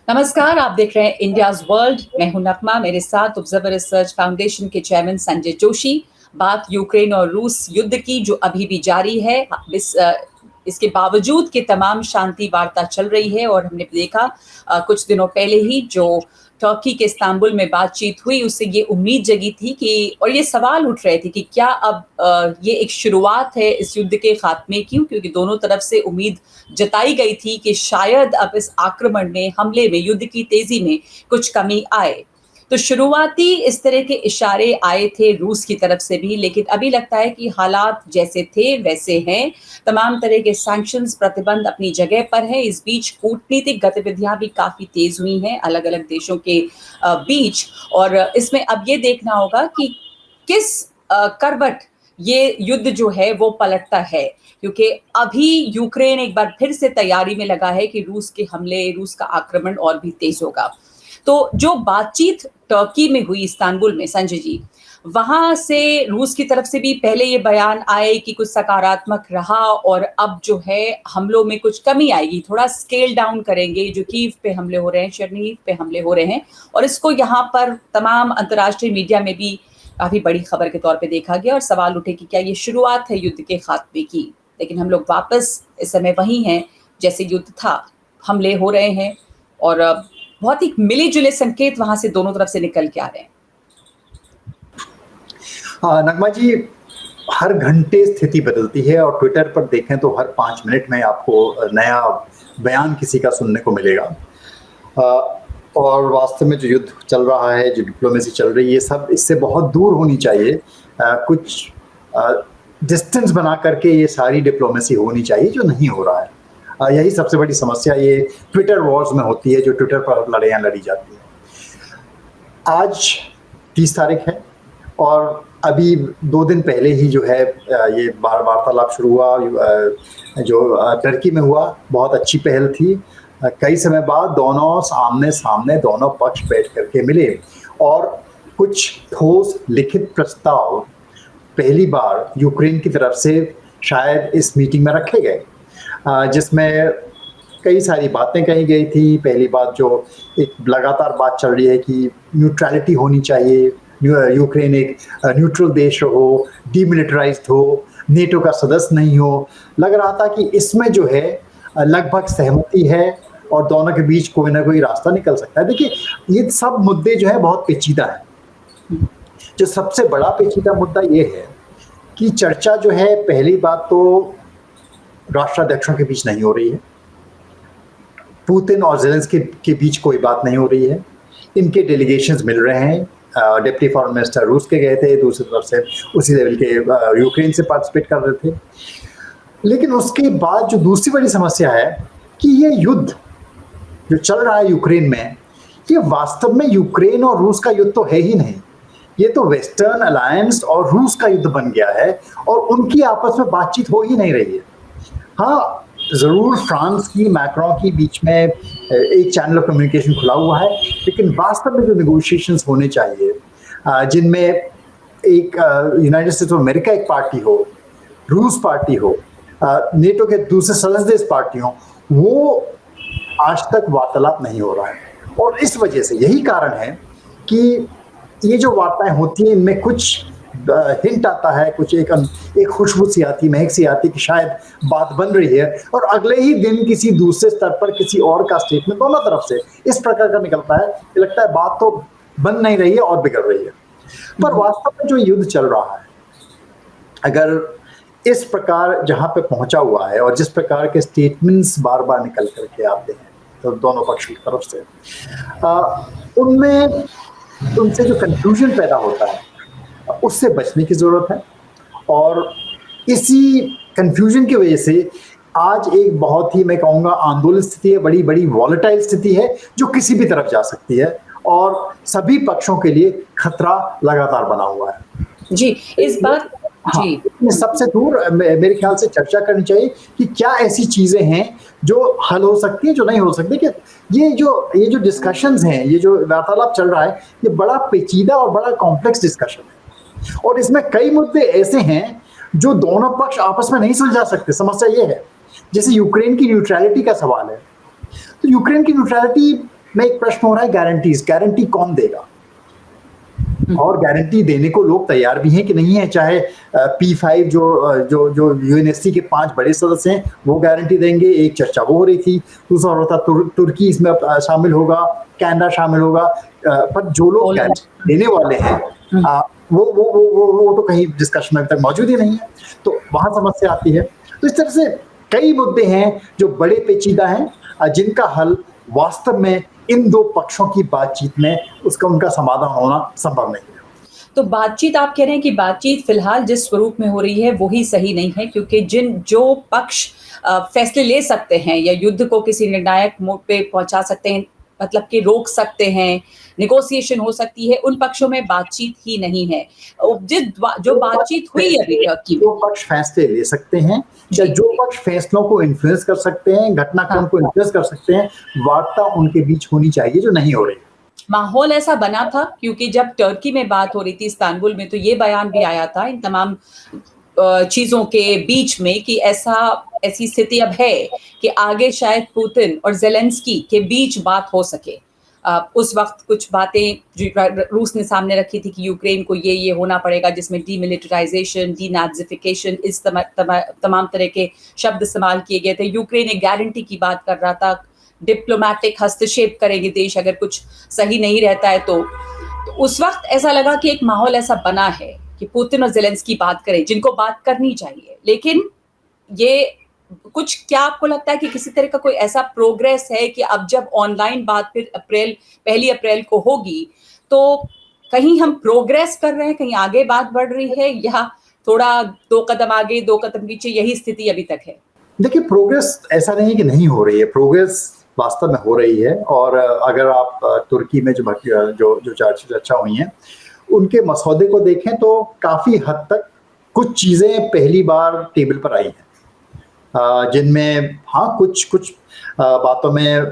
नमस्कार, आप देख रहे हैं इंडियाज़ वर्ल्ड। मैं हूं नगमा, मेरे साथ ऑब्जर्वर रिसर्च फाउंडेशन के चेयरमैन संजय जोशी। बात यूक्रेन और रूस युद्ध की जो अभी भी जारी है। इसके बावजूद कि तमाम शांति वार्ता चल रही है और हमने देखा कुछ दिनों पहले ही जो टर्की के इस्तांबुल में बातचीत हुई, उससे ये उम्मीद जगी थी कि, और ये सवाल उठ रहे थे कि क्या अब ये एक शुरुआत है इस युद्ध के खात्मे की, क्योंकि दोनों तरफ से उम्मीद जताई गई थी कि शायद अब इस आक्रमण में, हमले में, युद्ध की तेजी में कुछ कमी आए। तो शुरुआती इस तरह के इशारे आए थे रूस की तरफ से भी, लेकिन अभी लगता है कि हालात जैसे थे वैसे हैं। तमाम तरह के सैंक्शंस, प्रतिबंध अपनी जगह पर है। इस बीच कूटनीतिक गतिविधियां भी काफी तेज हुई हैं अलग अलग देशों के बीच। और इसमें अब ये देखना होगा कि किस करवट ये युद्ध जो है वो पलटता है, क्योंकि अभी यूक्रेन एक बार फिर से तैयारी में लगा है कि रूस के हमले, रूस का आक्रमण और भी तेज होगा। तो जो बातचीत टर्की में हुई, इस्तांबुल में, संजय जी, वहां से रूस की तरफ से भी पहले ये बयान आए कि कुछ सकारात्मक रहा और अब जो है हमलों में कुछ कमी आएगी, थोड़ा स्केल डाउन करेंगे। जो कीव पे हमले हो रहे हैं, चेर्निहिव पे हमले हो रहे हैं, और इसको यहाँ पर तमाम अंतर्राष्ट्रीय मीडिया में भी काफी बड़ी खबर के तौर पे देखा गया और सवाल उठे कि क्या ये शुरुआत है युद्ध के खात्मे की। लेकिन हम लोग वापस इस समय वही हैं जैसे युद्ध था। हमले हो रहे हैं और बहुत ही मिले जुले संकेत वहां से दोनों तरफ से निकल के आ रहे हैं। नगमा जी, हर घंटे स्थिति बदलती है और ट्विटर पर देखें तो हर 5 मिनट में आपको नया बयान किसी का सुनने को मिलेगा। और वास्तव में जो युद्ध चल रहा है, जो डिप्लोमेसी चल रही है, ये सब इससे बहुत दूर होनी चाहिए। कुछ डिस्टेंस बना करके ये सारी डिप्लोमेसी होनी चाहिए, जो नहीं हो रहा है। यही सबसे बड़ी समस्या ये ट्विटर वॉर्स में होती है, जो ट्विटर पर लड़ाइयाँ लड़ी जाती हैं। आज 30 तारीख है और अभी 2 दिन पहले ही जो है ये वार्तालाप शुरू हुआ, जो टर्की में हुआ। बहुत अच्छी पहल थी। कई समय बाद दोनों आमने सामने, दोनों पक्ष बैठ करके मिले और कुछ ठोस लिखित प्रस्ताव पहली बार यूक्रेन की तरफ से शायद इस मीटिंग में रखे गए, जिसमें कई सारी बातें कही गई थी। पहली बात जो एक लगातार बात चल रही है कि न्यूट्रलिटी होनी चाहिए, यूक्रेन एक न्यूट्रल देश हो, डीमिलिटराइज्ड हो, नेटो का सदस्य नहीं हो। लग रहा था कि इसमें जो है लगभग सहमति है और दोनों के बीच कोई ना कोई रास्ता निकल सकता है। देखिए, ये सब मुद्दे जो है बहुत पेचीदा है। जो सबसे बड़ा पेचीदा मुद्दा ये है कि चर्चा जो है, पहली बात तो राष्ट्राध्यक्षों के बीच नहीं हो रही है। पुतिन और ज़ेलेंस्की के बीच कोई बात नहीं हो रही है। इनके डेलीगेशंस मिल रहे हैं। डिप्टी फॉरेन मिनिस्टर रूस के गए थे, दूसरी तरफ से उसी लेवल के यूक्रेन से पार्टिसिपेट कर रहे थे। लेकिन उसके बाद जो दूसरी बड़ी समस्या है कि ये युद्ध जो चल रहा है यूक्रेन में, ये वास्तव में यूक्रेन और रूस का युद्ध तो है ही नहीं। ये तो वेस्टर्न अलायंस और रूस का युद्ध बन गया है और उनकी आपस में बातचीत हो ही नहीं रही है। हाँ, ज़रूर फ्रांस की, मैक्रों की बीच में एक चैनल ऑफ कम्युनिकेशन खुला हुआ है, लेकिन वास्तव में जो नेगोशिएशंस होने चाहिए, जिनमें एक यूनाइटेड स्टेट्स ऑफ अमेरिका एक पार्टी हो, रूस पार्टी हो, नेटो के दूसरे सदस्य देश पार्टी हो, वो आज तक वार्तालाप नहीं हो रहा है। और इस वजह से यही कारण है कि ये जो वार्ताएं होती हैं, इनमें कुछ हिंट आता है, कुछ एक खुशबू सी आती, महक सी आती कि शायद बात बन रही है, और अगले ही दिन किसी दूसरे स्तर पर किसी और का स्टेटमेंट दोनों तरफ से इस प्रकार का निकलता है कि लगता है बात तो बन नहीं रही है और बिगड़ रही है। पर वास्तव में जो युद्ध चल रहा है, अगर इस प्रकार जहां पे पहुंचा हुआ है और जिस प्रकार के स्टेटमेंट्स बार बार निकल करके आते हैं तो दोनों पक्ष की तरफ से, उनमें उनसे जो कंफ्यूजन पैदा होता है उससे बचने की जरूरत है। और इसी कंफ्यूजन की वजह से आज एक बहुत ही, मैं कहूँगा, आंदोलन स्थिति है, बड़ी बड़ी वॉलेटाइल स्थिति है, जो किसी भी तरफ जा सकती है और सभी पक्षों के लिए खतरा लगातार बना हुआ है। जी, इस बात जी, सबसे दूर मेरे ख्याल से चर्चा करनी चाहिए कि क्या ऐसी चीजें हैं जो हल हो सकती है, जो नहीं हो सकती। कि ये जो डिस्कशंस हैं, ये जो वार्तालाप चल रहा है, ये बड़ा पेचीदा और बड़ा कॉम्प्लेक्स डिस्कशन है और इसमें कई मुद्दे ऐसे हैं जो दोनों पक्ष आपस में नहीं सुलझा सकते। समस्या ये है, जैसे यूक्रेन की न्यूट्रलिटी का सवाल है, तो यूक्रेन की न्यूट्रलिटी में एक प्रश्न हो रहा है गारंटीज, गारंटी कौन देगा? और गारंटी देने को लोग तैयार भी हैं कि नहीं है, चाहे P5 जो यूएनएससी के 5 बड़े सदस्य हैं वो गारंटी देंगे, एक चर्चा वो हो रही थी, दूसरा हो रहा था तुर्की इसमें शामिल होगा, कनाडा शामिल होगा, पर जो लोग गारंटी देने वाले हैं वो तो कहीं डिस्कशन में अभी तक मौजूद ही नहीं है, तो वहां समस्या आती है। तो इस तरह से कई मुद्दे हैं जो बड़े पेचीदा हैं, जिनका हल वास्तव में इन दो पक्षों की बातचीत में उनका समाधान होना संभव नहीं है। तो बातचीत, आप कह रहे हैं कि बातचीत फिलहाल जिस स्वरूप में हो रही है वही सही नहीं है, क्योंकि जो पक्ष फैसले ले सकते हैं या युद्ध को किसी निर्णायक मोड़ पे पहुंचा सकते हैं, मतलब कि रोक सकते हैं, नेगोशिएशन हो सकती है, उन पक्षों में बातचीत ही नहीं है। जो बातचीत हुई अभी की, जो पक्ष फैसले ले सकते हैं या जो पक्ष फैसलों को इन्फ्लुएंस कर सकते हैं, घटनाक्रम को इन्फ्लुएंस कर सकते हैं, वार्ता उनके बीच होनी चाहिए, जो नहीं हो रही। माहौल ऐसा बना था, क्योंकि जब टर्की में बात हो रही थी इस्तांबुल में, तो ये बयान भी आया था इन तमाम चीजों के बीच में कि ऐसी स्थिति अब है कि आगे शायद पुतिन और ज़ेलेंस्की के बीच बात हो सके। उस वक्त कुछ बातें रूस ने सामने रखी थी कि यूक्रेन को ये होना पड़ेगा, जिसमें डीमिलिटराइजेशन, डीनाज़िफिकेशन, इस तमाम तरह के शब्द इस्तेमाल किए गए थे। यूक्रेन एक गारंटी की बात कर रहा था, डिप्लोमैटिक हस्तक्षेप करेंगे देश अगर कुछ सही नहीं रहता है तो उस वक्त ऐसा लगा कि एक माहौल ऐसा बना है कि पुतिन और ज़ेलेंस्की बात करें, जिनको बात करनी चाहिए। लेकिन ये कुछ, क्या आपको लगता है कि किसी तरह का कोई ऐसा प्रोग्रेस है कि अब जब ऑनलाइन बात फिर पहली अप्रैल को होगी, तो कहीं हम प्रोग्रेस कर रहे हैं, कहीं आगे बात बढ़ रही है, या थोड़ा 2 कदम आगे 2 कदम पीछे, यही स्थिति अभी तक है? देखिए, प्रोग्रेस ऐसा नहीं है कि नहीं हो रही है, प्रोग्रेस वास्तव में हो रही है। और अगर आप तुर्की में जो चर्चा हुई हैं उनके मसौदे को देखें तो काफ़ी हद तक कुछ चीज़ें पहली बार टेबल पर आई हैं, जिनमें हाँ कुछ बातों में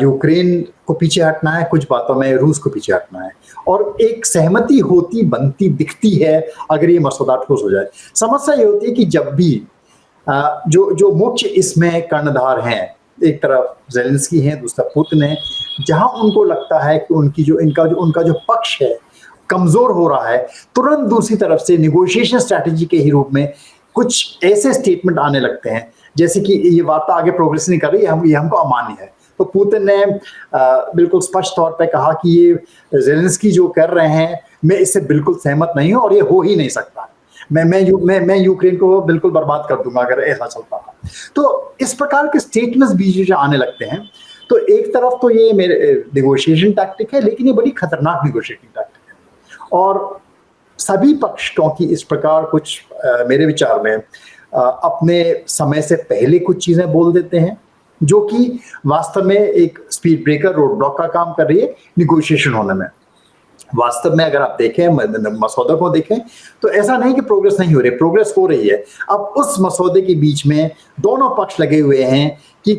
यूक्रेन को पीछे हटना है, कुछ बातों में रूस को पीछे हटना है, और एक सहमति होती बनती दिखती है अगर ये मसौदा ठोस हो जाए। समस्या ये होती है कि जब भी जो मुख्य इसमें कर्णधार हैं, एक तरफ ज़ेलेंस्की हैं, दूसरा पुतिन है, जहां उनको लगता है कि उनका जो पक्ष है कमजोर हो रहा है, तुरंत दूसरी तरफ से निगोशिएशन स्ट्रैटेजी के ही रूप में कुछ ऐसे स्टेटमेंट आने लगते हैं जैसे कि ये वार्ता आगे प्रोग्रेस नहीं कर रही, ये हमको अमान्य है। तो पुतिन ने बिल्कुल स्पष्ट तौर पे कहा कि ये ज़ेलेंस्की जो कर रहे हैं, मैं इससे बिल्कुल सहमत नहीं हूं और ये हो ही नहीं सकता। मैं यूक्रेन को बिल्कुल बर्बाद कर दूंगा अगर ऐसा चलता है। तो इस प्रकार के स्टेटमेंट्स बीच में आने लगते हैं। तो एक तरफ तो ये मेरे निगोशिएशन टैक्टिक है, लेकिन ये बड़ी खतरनाक निगोशिएटिंग टैक्टिक है, और सभी पक्ष क्योंकि इस प्रकार कुछ मेरे विचार में अपने समय से पहले कुछ चीजें बोल देते हैं जो कि वास्तव में एक स्पीड ब्रेकर, रोड ब्लॉक का काम कर रही है निगोशिएशन होने में। वास्तव में अगर आप देखें, मसौदे को देखें, तो ऐसा नहीं कि प्रोग्रेस नहीं हो रही, प्रोग्रेस हो रही है। अब उस मसौदे के बीच में दोनों पक्ष लगे हुए हैं कि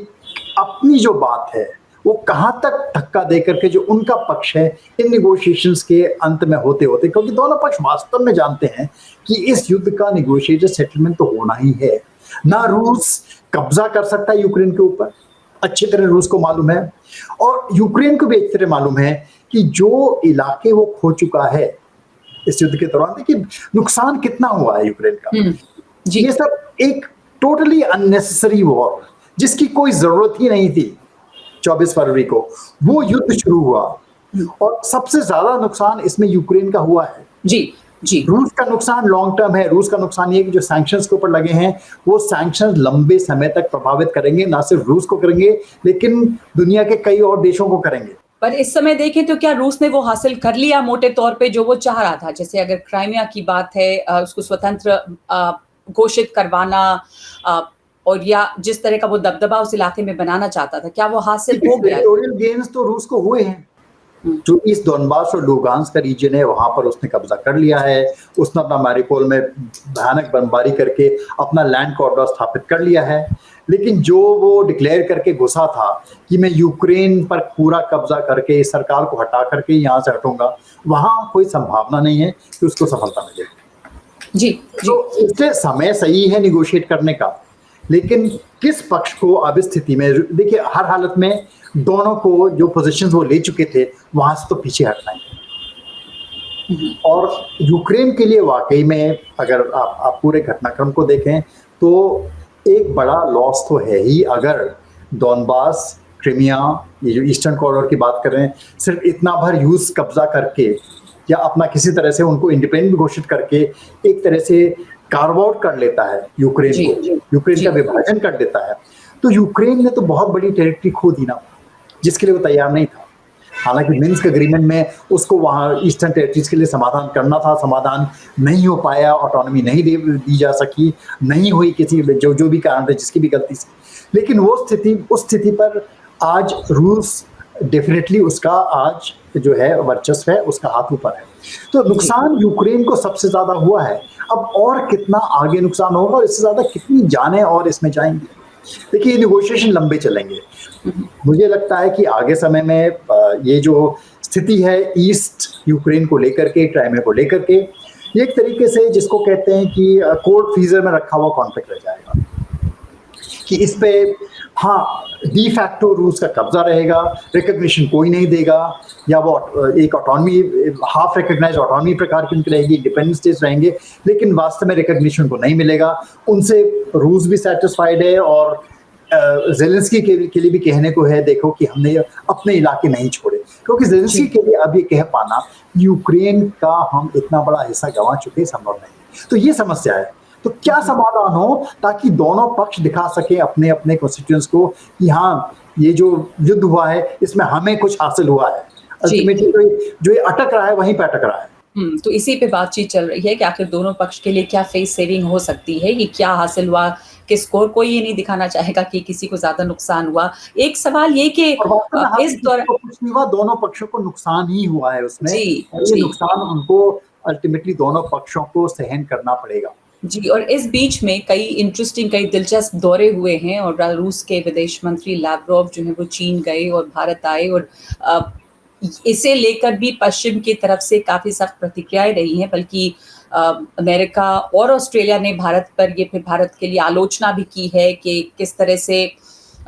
अपनी जो बात है वो कहां तक धक्का दे करके जो उनका पक्ष है इन निगोशिएशंस के अंत में होते होते, क्योंकि दोनों पक्ष वास्तव में जानते हैं कि इस युद्ध का निगोशिएटेड सेटलमेंट तो होना ही है। ना रूस कब्जा कर सकता है यूक्रेन के ऊपर, अच्छी तरह रूस को मालूम है, और यूक्रेन को भी अच्छी तरह मालूम है कि जो इलाके वो खो चुका है इस युद्ध के दौरान, देखिए नुकसान कितना हुआ है यूक्रेन का। ये सब एक टोटली अननेसेसरी वॉर, जिसकी कोई जरूरत ही नहीं थी। 24 फरवरी को वो युद्ध शुरू हुआ और सबसे ज्यादा नुकसान इसमें यूक्रेन का हुआ है। जी। रूस का नुकसान लॉन्ग टर्म है। रूस का नुकसान ये है कि जो सैंक्शंस के ऊपर लगे हैं वो सैंक्शंस लंबे समय तक प्रभावित करेंगे, ना सिर्फ रूस को करेंगे लेकिन दुनिया के कई और देशों को करेंगे। पर इस समय देखें तो क्या रूस ने वो हासिल कर लिया मोटे तौर पे जो वो चाह रहा था? जैसे अगर क्राइमिया की बात है, उसको स्वतंत्र घोषित करवाना, और या जिस तरह का वो दबदबा उस इलाके में बनाना चाहता था, क्या वो हासिल हो गया? टेरिटोरियल गेन्स तो रूस को हुए हैं। जो इस डोनबास और लुगांस्क का रीजन है वहां पर उसने कब्जा कर लिया है। उसने अपना मैरिपोल में भयानक बमबारी करके अपना लैंड कॉरिडोर स्थापित कर लिया है। लेकिन जो वो डिक्लेयर करके घुसा था कि मैं यूक्रेन पर पूरा कब्जा करके इस सरकार को हटा करके यहाँ से हटूंगा, वहां कोई संभावना नहीं है कि उसको सफलता मिलेगी। जी। तो इससे समय सही है निगोशिएट करने का, लेकिन किस पक्ष को अब इस स्थिति में, देखिए हर हालत में दोनों को जो पोजीशंस वो ले चुके थे वहां से तो पीछे हटना है। और यूक्रेन के लिए वाकई में अगर आप पूरे घटनाक्रम को देखें तो एक बड़ा लॉस तो है ही। अगर डॉनबास, क्रीमिया, ये जो ईस्टर्न कॉरिडोर की बात कर रहे हैं, सिर्फ इतना भर यूज कब्जा करके या अपना किसी तरह से उनको इंडिपेंडेंट घोषित करके एक तरह से कार्व आउट कर लेता है यूक्रेन को, यूक्रेन का विभाजन कर देता है, तो यूक्रेन ने तो बहुत बड़ी टेरिटरी खो दी ना, जिसके लिए वो तैयार नहीं था। हालांकि मिन्स्क एग्रीमेंट में उसको वहाँ ईस्टर्न टेरिटरीज के लिए समाधान करना था, समाधान नहीं हो पाया, ऑटोनॉमी नहीं दी जा सकी, नहीं हुई किसी जो भी कारण थे, जिसकी भी गलती से। लेकिन उस स्थिति पर आज रूस डेफिनेटली उसका आज जो है वर्चस्व है, उसका हाथ ऊपर है। तो नुकसान यूक्रेन को सबसे ज्यादा हुआ है। अब और कितना आगे नुकसान होगा और इससे ज्यादा कितनी जानें और इसमें जाएंगी। देखिए, नेगोशिएशन लंबे चलेंगे। मुझे लगता है कि आगे समय में ये जो स्थिति है ईस्ट यूक्रेन को लेकर के, क्राइमिया को लेकर के, ये एक तरीके से जिसको कहते हैं कि कोल्ड फ्रीजर में रखा हुआ कॉन्फ्लिक्ट रह जाएगा कि इस पे हाँ डी फैक्टो रूस का कब्जा रहेगा, रिकॉग्निशन कोई नहीं देगा, या वो एक ऑटोनॉमी, हाफ रिकॉग्नाइज ऑटोनॉमी प्रकार की उनकी रहेगी, इंडिपेंडेंट स्टेट्स रहेंगे, लेकिन वास्तव में रिकॉग्निशन को नहीं मिलेगा। उनसे रूस भी सेटिस्फाइड है और ज़ेलेंस्की के लिए भी कहने को है, देखो कि हमने अपने इलाके नहीं छोड़े, क्योंकि ज़ेलेंस्की के लिए अब ये कह पाना यूक्रेन का हम इतना बड़ा हिस्सा गंवा चुके संभव नहीं। तो ये समस्या है। तो क्या समाधान हो ताकि दोनों पक्ष दिखा सके अपने अपने कॉन्स्टिट्यूएंट्स को कि हाँ ये जो युद्ध हुआ है इसमें हमें कुछ हासिल हुआ है। अल्टीमेटली जो ये अटक रहा है वहीं पे अटक रहा है। तो इसी पे बातचीत चल रही है कि आखिर दोनों पक्ष के लिए क्या फेस सेविंग हो सकती है, ये क्या हासिल हुआ, किसको कोई ये नहीं दिखाना चाहेगा कि किसी को ज्यादा नुकसान हुआ। एक सवाल ये कि इस दौरान कुछ नहीं हुआ, दोनों पक्षों को नुकसान ही हुआ है उसमें। जी, नुकसान उनको अल्टीमेटली दोनों पक्षों को सहन करना पड़ेगा। जी, और इस बीच में कई दिलचस्प दौरे हुए हैं और रूस के विदेश मंत्री लावरोव जो है वो चीन गए और भारत आए, और इसे लेकर भी पश्चिम की तरफ से काफी सख्त प्रतिक्रियाएं रही हैं। बल्कि अमेरिका और ऑस्ट्रेलिया ने भारत पर ये फिर भारत के लिए आलोचना भी की है कि किस तरह से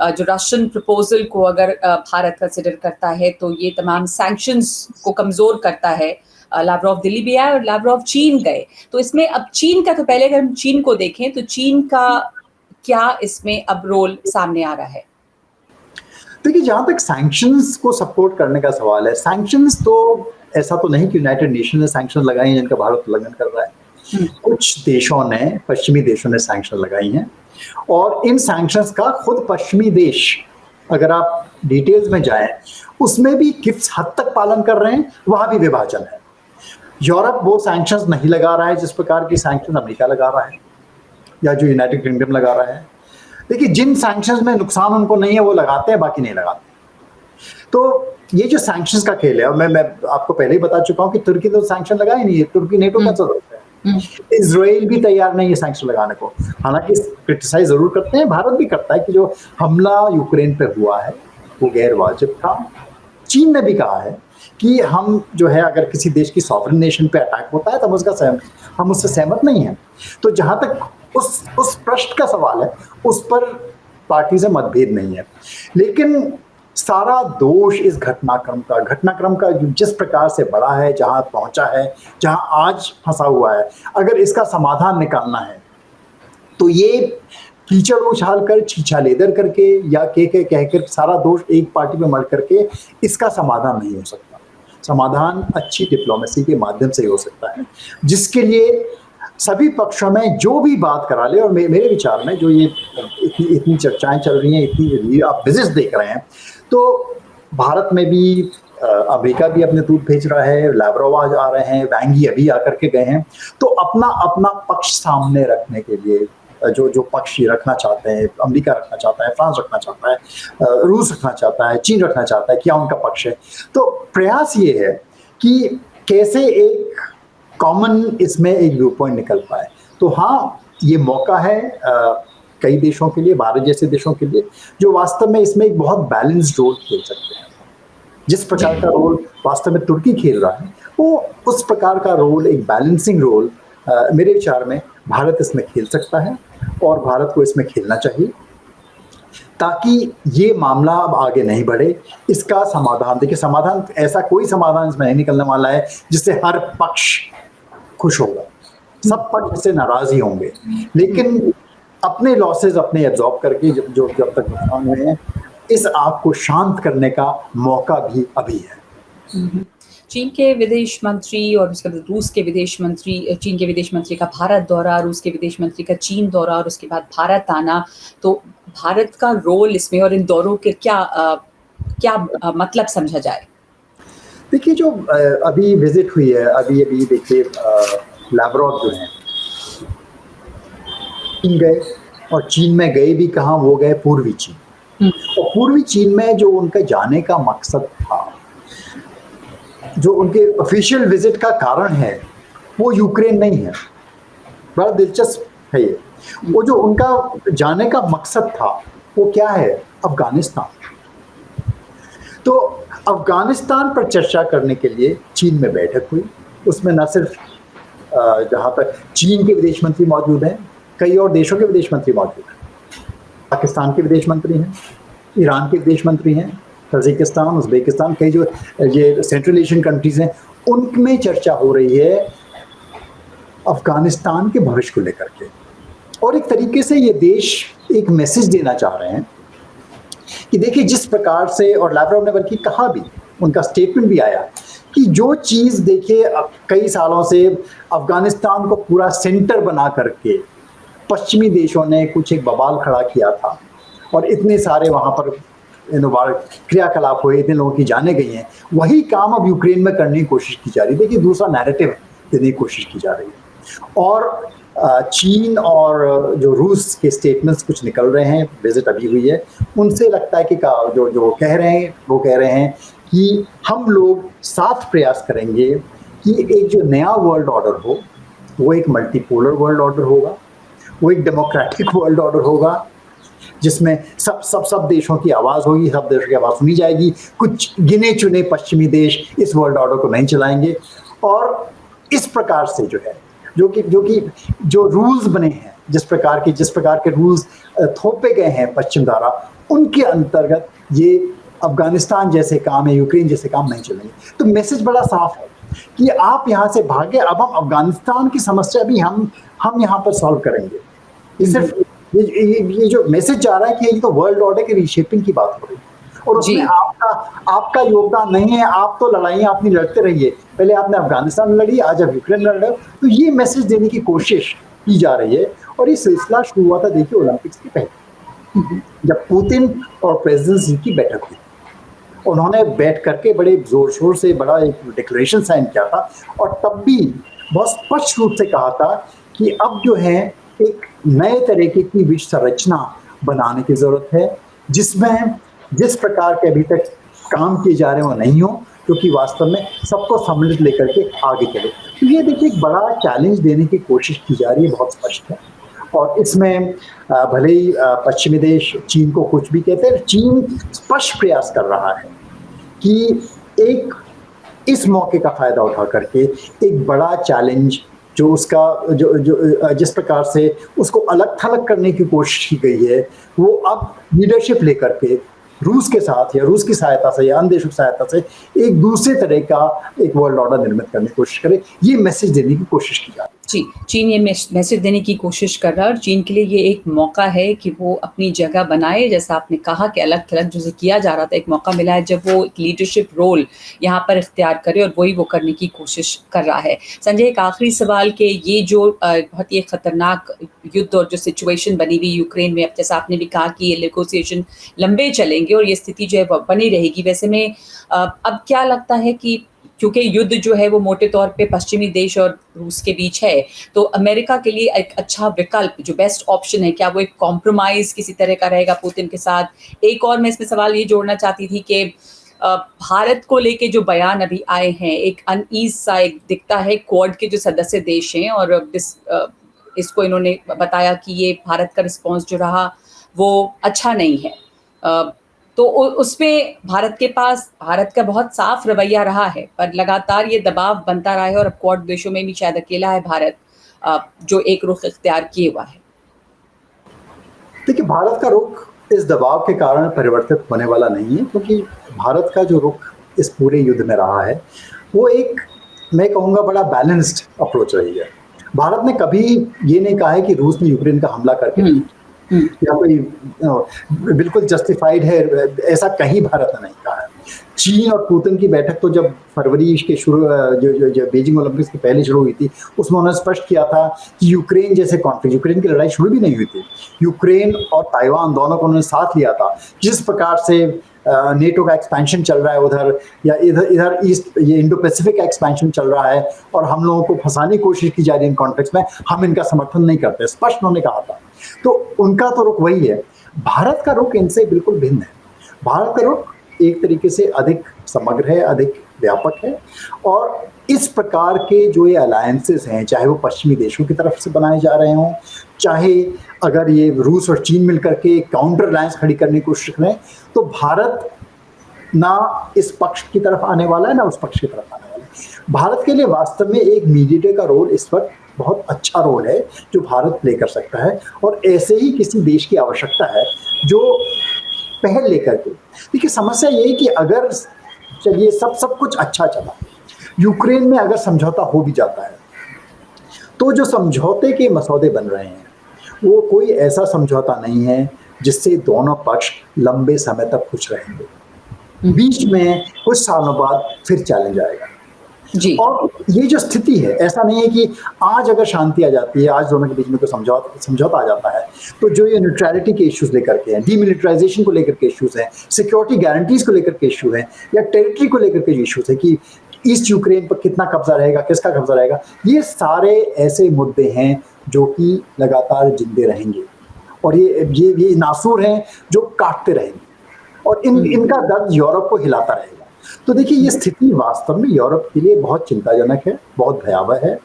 जो रशियन प्रपोजल को अगर भारत कंसिडर करता है तो ये तमाम सैंक्शंस को कमजोर करता है। लावरोव दिल्ली भी आए और लावरोव चीन गए। तो इसमें अब चीन का, तो पहले अगर हम चीन को देखें तो चीन का क्या इसमें अब रोल सामने आ रहा है? देखिए, जहां तक सैंक्शंस को सपोर्ट करने का सवाल है, सैंक्शंस तो ऐसा तो नहीं कि यूनाइटेड नेशन ने सैंक्शन लगाई हैं जिनका भारत उल्लंघन कर रहा है। कुछ देशों ने, पश्चिमी देशों ने सैंक्शन लगाई हैं, और इन सैंक्शंस का खुद पश्चिमी देश, अगर आप डिटेल्स में जाएं, उसमें भी किस हद तक पालन कर रहे हैं, वहां भी विभाजन है। यूरोप वो सैंक्शंस नहीं लगा रहा है जिस प्रकार की सैंक्शन अमेरिका लगा रहा है या जो यूनाइटेड किंगडम लगा रहा है। देखिए, जिन सैंक्शंस में नुकसान उनको नहीं है वो लगाते हैं, बाकी नहीं लगाते। तो ये जो सैंक्शंस का खेल है, और मैं आपको पहले ही बता चुका हूं कि तुर्की तो सैंक्शन लगाए नहीं है, तुर्की नेटो का सदस्य है। इजराइल भी तैयार नहीं है सैंक्शन लगाने को। हालांकि क्रिटिसाइज जरूर करते हैं, भारत भी करता है कि जो हमला यूक्रेन पे हुआ है वो गैर वाजिब था। चीन ने भी कहा है कि हम जो है, अगर किसी देश की सॉवरेन नेशन पे अटैक होता है तो हम उससे सहमत नहीं हैं। तो जहां तक उस प्रश्न का सवाल है, उस पर पार्टी से मतभेद नहीं है। लेकिन सारा दोष इस घटनाक्रम का जिस प्रकार से बढ़ा है, जहां पहुंचा है, जहां आज फंसा हुआ है, अगर इसका समाधान निकालना है तो ये कीचड़ उछाल कर, छीछा लेदर करके या कहकर सारा दोष एक पार्टी पे मर करके इसका समाधान नहीं हो सकता। समाधान अच्छी डिप्लोमेसी के माध्यम से ही हो सकता है, जिसके लिए सभी पक्षों में जो भी बात करा ले। और मेरे विचार में जो ये इतनी चर्चाएं चल रही हैं, इतनी आप विजिट्स देख रहे हैं, तो भारत में भी अमेरिका भी अपने दूत भेज रहा है, लावरोव आज आ रहे हैं, वैंगी अभी आकर के गए हैं। तो अपना पक्ष सामने रखने के लिए जो पक्ष रखना चाहते हैं, अमेरिका रखना चाहता है, फ्रांस रखना चाहता है, रूस रखना चाहता है, चीन रखना चाहता है, क्या उनका पक्ष है। तो प्रयास ये है कि कैसे एक कॉमन इसमें एक व्यू पॉइंट निकल पाए। तो हाँ, ये मौका है कई देशों के लिए, भारत जैसे देशों के लिए, जो वास्तव में इसमें एक बहुत बैलेंस्ड रोल खेल सकते हैं। जिस प्रकार का रोल वास्तव में तुर्की खेल रहा है, वो उस प्रकार का रोल, एक बैलेंसिंग रोल मेरे विचार में भारत इसमें खेल सकता है और भारत को इसमें खेलना चाहिए, ताकि ये मामला अब आगे नहीं बढ़े। इसका समाधान देखिए, समाधान ऐसा कोई समाधान इसमें नहीं निकलने वाला है जिससे हर पक्ष खुश होगा, सब पक्ष इससे नाराज ही होंगे। लेकिन अपने लॉसेस अपने एब्जॉर्ब करके जब तक नुकसान हुए हैं, इस आग को शांत करने का मौका भी अभी है। चीन के विदेश मंत्री और उसके बाद रूस के विदेश मंत्री, चीन के विदेश मंत्री का भारत दौरा, रूस के विदेश मंत्री का चीन दौरा और उसके बाद भारत आना, तो भारत का रोल इसमें और इन दौरों के क्या मतलब समझा जाए? देखिए, जो अभी विजिट हुई है, अभी देखिए लैवरोव जो हैं चीन गए, और चीन में गए भी कहाँ, वो गए पूर्वी चीन। और पूर्वी चीन में जो उनका जाने का मकसद था, जो उनके ऑफिशियल विजिट का कारण है, वो यूक्रेन नहीं है। बड़ा दिलचस्प है ये। वो जो उनका जाने का मकसद था वो क्या है? अफगानिस्तान। तो अफगानिस्तान पर चर्चा करने के लिए चीन में बैठक हुई। उसमें न सिर्फ जहाँ तक चीन के विदेश मंत्री मौजूद हैं, कई और देशों के विदेश मंत्री मौजूद हैं। पाकिस्तान के विदेश मंत्री हैं, ईरान के विदेश मंत्री हैं, तजिकिस्तान, उज़्बेकिस्तान, कई जो ये सेंट्रल एशियन कंट्रीज हैं, उनमें चर्चा हो रही है अफगानिस्तान के भविष्य को लेकर के। और एक तरीके से ये देश एक मैसेज देना चाह रहे हैं कि देखिए, जिस प्रकार से, और लैवरोव ने बल्कि कहा भी, उनका स्टेटमेंट भी आया कि जो चीज़ देखिए कई सालों से अफगानिस्तान को पूरा सेंटर बना करके पश्चिमी देशों ने कुछ एक बवाल खड़ा किया था, और इतने सारे वहाँ पर क्रियाकलाप हुए, इतने लोगों की जाने गई हैं, वही काम अब यूक्रेन में करने की कोशिश की जा रही है। देखिए, दूसरा नैरेटिव देने की कोशिश की जा रही है। और चीन और जो रूस के स्टेटमेंट्स कुछ निकल रहे हैं, विजिट अभी हुई है, उनसे लगता है कि जो कह रहे हैं कि हम लोग साथ प्रयास करेंगे कि एक जो नया वर्ल्ड ऑर्डर हो, वो एक मल्टीपोलर वर्ल्ड ऑर्डर होगा, वो एक डेमोक्रेटिक वर्ल्ड ऑर्डर होगा, जिसमें सब देशों की आवाज़ होगी, सब देशों की आवाज़ सुनी जाएगी। कुछ गिने चुने पश्चिमी देश इस वर्ल्ड ऑर्डर को नहीं चलाएंगे। और इस प्रकार से जो है, जो रूल्स बने हैं, जिस प्रकार के रूल्स थोपे गए हैं पश्चिम द्वारा, उनके अंतर्गत ये अफगानिस्तान जैसे काम है, यूक्रेन जैसे काम नहीं चलेंगे। तो मैसेज बड़ा साफ है कि आप यहाँ से भागे, अब हम अफगानिस्तान की समस्या भी हम यहाँ पर सॉल्व करेंगे। ये सिर्फ ये जो मैसेज जा रहा है कि ये तो वर्ल्ड ऑर्डर की रीशेपिंग की बात हो रही है, और उसमें आपका योगदान नहीं है। आप तो लड़ाइयाँ अपनी लड़ते रहिए, पहले आपने अफगानिस्तान में लड़ी, आज अब यूक्रेन लड़ रहे हो। तो ये मैसेज देने की कोशिश की जा रही है। और ये सिलसिला शुरू हुआ था, देखिए, ओलंपिक्स के पहले, जब पुतिन और प्रेसिडेंट शी की बैठक हुई। उन्होंने बैठ करके बड़े जोर शोर से बड़ा एक डिक्लेरेशन साइन किया था, और तब भी बहुत स्पष्ट रूप से कहा था कि अब जो है एक नए तरीके की विश्व संरचना बनाने की जरूरत है, जिसमें जिस प्रकार के अभी तक काम किए जा रहे हैं वो नहीं हो, क्योंकि वास्तव में सबको सम्मिलित लेकर के आगे चले। तो ये देखिए, एक बड़ा चैलेंज देने की कोशिश की जा रही है, बहुत स्पष्ट है। और इसमें भले ही पश्चिमी देश चीन को कुछ भी कहते हैं, चीन स्पष्ट प्रयास कर रहा है कि एक इस मौके का फायदा उठा करके एक बड़ा चैलेंज जो उसका जिस प्रकार से उसको अलग थलग करने की कोशिश की गई है, वो अब लीडरशिप लेकर के रूस के साथ या रूस की सहायता से या अन्य देशों की सहायता से एक दूसरे तरह का एक वर्ल्ड ऑर्डर निर्मित करने की कोशिश करे। ये मैसेज देने की कोशिश की जा रही है। जी, चीन ये मैसेज देने की कोशिश कर रहा है, और चीन के लिए ये एक मौका है कि वो अपनी जगह बनाए। जैसा आपने कहा कि अलग थलग जो किया जा रहा था, एक मौका मिला है जब वो एक लीडरशिप रोल यहाँ पर इख्तियार करे, और वही वो करने की कोशिश कर रहा है। संजय, एक आखिरी सवाल के, ये जो बहुत ही खतरनाक युद्ध और जो सिचुएशन बनी हुई यूक्रेन में, अब जैसा आपने भी कहा कि ये नेगोशिएशन लंबे चलेंगे और ये स्थिति जो है वो बनी रहेगी, वैसे में अब क्या लगता है कि क्योंकि युद्ध जो है वो मोटे तौर पे पश्चिमी देश और रूस के बीच है, तो अमेरिका के लिए एक अच्छा विकल्प, जो बेस्ट ऑप्शन है, क्या वो एक कॉम्प्रोमाइज किसी तरह का रहेगा पुतिन के साथ? एक और मैं इसमें सवाल ये जोड़ना चाहती थी कि भारत को लेके जो बयान अभी आए हैं, एक अनईज सा एक दिखता है क्वाड के जो सदस्य देश हैं, और इसको इन्होंने बताया कि ये भारत का रिस्पॉन्स जो रहा वो अच्छा नहीं है। तो उसमें भारत का बहुत साफ रवैया रहा है, पर लगातार ये दबाव बनता रहा है, और अब क्वाड देशों में भी शायद अकेला है भारत। जो एक रुख इख्तियार किए हुआ है? देखिए, भारत का रुख इस दबाव के कारण परिवर्तित होने वाला नहीं है, क्योंकि भारत का जो रुख इस पूरे युद्ध में रहा है वो एक, मैं कहूँगा, बड़ा बैलेंस्ड अप्रोच रही है। भारत ने कभी ये नहीं कहा है कि रूस ने यूक्रेन का हमला करके या कोई बिल्कुल जस्टिफाइड है, ऐसा कहीं भारत ने नहीं कहा है। चीन और पुतिन की बैठक तो जब फरवरी के शुरू जो बीजिंग ओलंपिक्स की पहले शुरू हुई थी, उसमें उन्होंने स्पष्ट किया था कि यूक्रेन जैसे कॉन्फ्लिक्ट, यूक्रेन की लड़ाई शुरू भी नहीं हुई थी, यूक्रेन और ताइवान दोनों को उन्होंने साथ लिया था। जिस प्रकार से नेटो का एक्सपेंशन चल रहा है उधर, या इधर ईस्ट ये इंडो पैसिफिक का एक्सपेंशन चल रहा है और हम लोगों को फंसाने की कोशिश की जा रही है इन कॉन्फ्लिक्ट्स में, हम इनका समर्थन नहीं करते, स्पष्ट उन्होंने कहा था। तो उनका तो रुख वही है। भारत का रुख इनसे बिल्कुल भिन्न है। भारत का रुख एक तरीके से अधिक समग्र है, अधिक व्यापक है, और इस प्रकार के जो ये अलायंसेस हैं, चाहे वो पश्चिमी देशों की तरफ से बनाए जा रहे हों, चाहे अगर ये रूस और चीन मिलकर के काउंटर अलायंस खड़ी करने की कोशिश करें, तो भारत ना इस पक्ष की तरफ आने वाला है, ना उस पक्ष की तरफ आने वाला है। भारत के लिए वास्तव में एक मीडिएटर का रोल इस वक्त बहुत अच्छा रोल है जो भारत प्ले कर सकता है, और ऐसे ही किसी देश की आवश्यकता है जो पहल लेकर के। देखिए, समस्या ये है कि अगर चलिए सब कुछ अच्छा चला, यूक्रेन में अगर समझौता हो भी जाता है, तो जो समझौते के मसौदे बन रहे हैं वो कोई ऐसा समझौता नहीं है जिससे दोनों पक्ष लंबे समय तक खुश रहेंगे। बीच में कुछ सालों बाद फिर चैलेंज आएगा जी। और ये जो स्थिति है, ऐसा नहीं है कि आज अगर शांति आ जाती है, आज दोनों के बीच में कोई समझौता आ जाता है, तो जो ये न्यूट्रलिटी के इश्यूज लेकर के हैं, डीमिलिटराइजेशन को लेकर के इश्यूज हैं, सिक्योरिटी गारंटीज को लेकर के इश्यू हैं, या टेरिटरी को लेकर के इश्यूज है कि ईस्ट यूक्रेन पर कितना कब्जा रहेगा, किसका कब्जा रहेगा, ये सारे ऐसे मुद्दे हैं जो कि लगातार जिंदे रहेंगे, और ये नासूर हैं जो काटते रहेंगे, और इनका दर्द यूरोप को हिलाता रहेगा। तो देखिए, ये स्थिति वास्तव में यूरोप के लिए बहुत चिंताजनक है, बहुत भयावह है।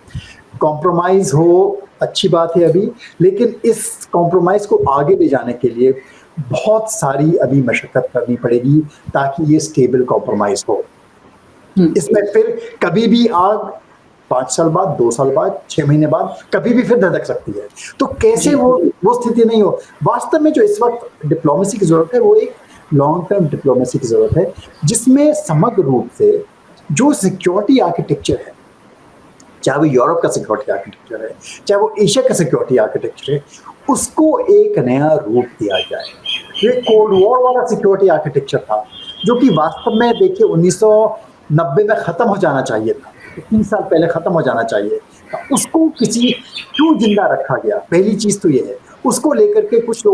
कॉम्प्रोमाइज हो, अच्छी बात है अभी, लेकिन इस कॉम्प्रोमाइज को आगे ले जाने के लिए बहुत सारी अभी मशक्कत करनी पड़ेगी ताकि ये स्टेबल कॉम्प्रोमाइज हो। इसमें फिर कभी भी आग 5 साल बाद, 2 साल बाद, 6 महीने बाद कभी भी फिर धधक सकती है। तो कैसे वो स्थिति नहीं हो। वास्तव में जो इस वक्त डिप्लोमेसी की जरूरत है वो एक लॉन्ग टर्म डिप्लोमेसी की जरूरत है, जिसमें समग्र रूप से जो सिक्योरिटी आर्किटेक्चर है, चाहे वो यूरोप का सिक्योरिटी आर्किटेक्चर है, चाहे वो एशिया का सिक्योरिटी आर्किटेक्चर है, उसको एक नया रूप दिया जाए। ये कोल्ड वॉर वाला सिक्योरिटी आर्किटेक्चर था जो कि वास्तव में देखिए 1990 में खत्म हो जाना चाहिए था, 3 साल पहले खत्म हो जाना चाहिए था। उसको क्यों जिंदा रखा गया, पहली चीज तो ये है। उसको लेकर के कुछ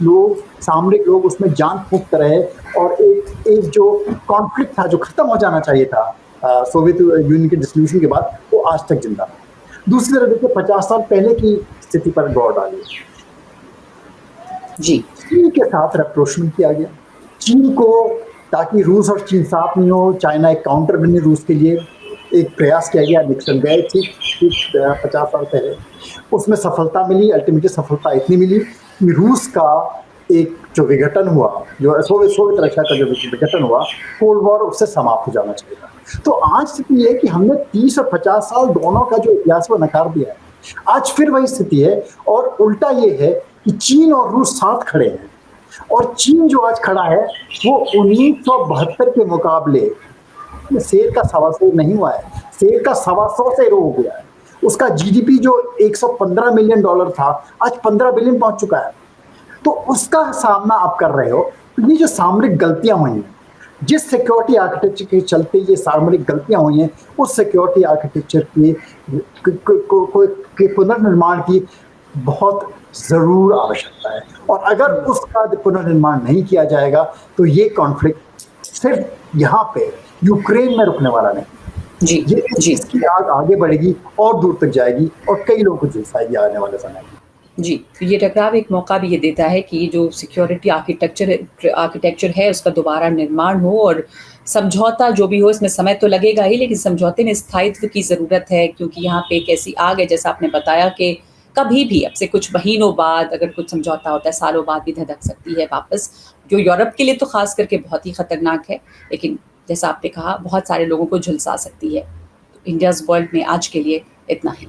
लोग सामरिक लोग उसमें जान फूंकते रहे, और एक जो कॉन्फ्लिक्ट था जो खत्म हो जाना चाहिए था सोवियत यूनियन के डिसोल्यूशन के बाद, वो आज तक जिंदा है। दूसरी तरफ देखिए, 50 साल पहले की स्थिति पर गौर डालिए जी। चीन के साथ रेप्रोचमेंट किया गया, चीन को, ताकि रूस और चीन साथ नहीं हो, चाइना एक काउंटर बने रूस के लिए, एक प्रयास किया गया। निक्सन गए थे 50 साल पहले, उसमें सफलता मिली। अल्टीमेटली सफलता इतनी मिली कि रूस का एक जो विघटन हुआ, जो सोवियत रशिया का जो विघटन हुआ, कोल्ड वॉर उससे समाप्त हो जाना चाहिए था। तो आज स्थिति ये है कि हमने 30 और 50 साल दोनों का जो इतिहास वो नकार दिया है। आज फिर वही स्थिति है, और उल्टा ये है कि चीन और रूस साथ खड़े हैं, और चीन जो आज खड़ा है वो 1972 के मुकाबले शेर का 1.25 नहीं हुआ है, शेर का 125 से हो गया है। उसका जीडीपी जो 115 मिलियन डॉलर था, आज 15 बिलियन पहुंच चुका है। तो उसका सामना आप कर रहे हो। ये जो सामरिक गलतियां हुई हैं, जिस सिक्योरिटी आर्किटेक्चर के चलते ये सामरिक गलतियां हुई हैं, उस सिक्योरिटी आर्किटेक्चर के पुनर्निर्माण की बहुत जरूर आवश्यकता है, और अगर उसका पुनर्निर्माण नहीं किया जाएगा तो ये कॉन्फ्लिक्ट सिर्फ यहाँ पे यूक्रेन में रुकने वाला नहीं जी। इसकी आग आगे बढ़ेगी और दूर तक जाएगी, और कई लोगों को झुलसाएगी आने वाले समय में। जी, तो ये टकराव एक मौका भी ये देता है कि जो सिक्योरिटी आर्किटेक्चर है उसका दोबारा निर्माण हो, और समझौता जो भी हो, इसमें समय तो लगेगा ही, लेकिन समझौते में स्थायित्व की ज़रूरत है, क्योंकि यहाँ पे एक ऐसी आग है, जैसा आपने बताया, कि कभी भी अब से कुछ महीनों बाद अगर कुछ समझौता होता है, सालों बाद भी धधक सकती है वापस, जो यूरोप के लिए तो खास करके बहुत ही खतरनाक है, लेकिन जैसा आपने कहा बहुत सारे लोगों को झुलसा सकती है। तो इंडियाज़ वर्ल्ड में आज के लिए इतना ही।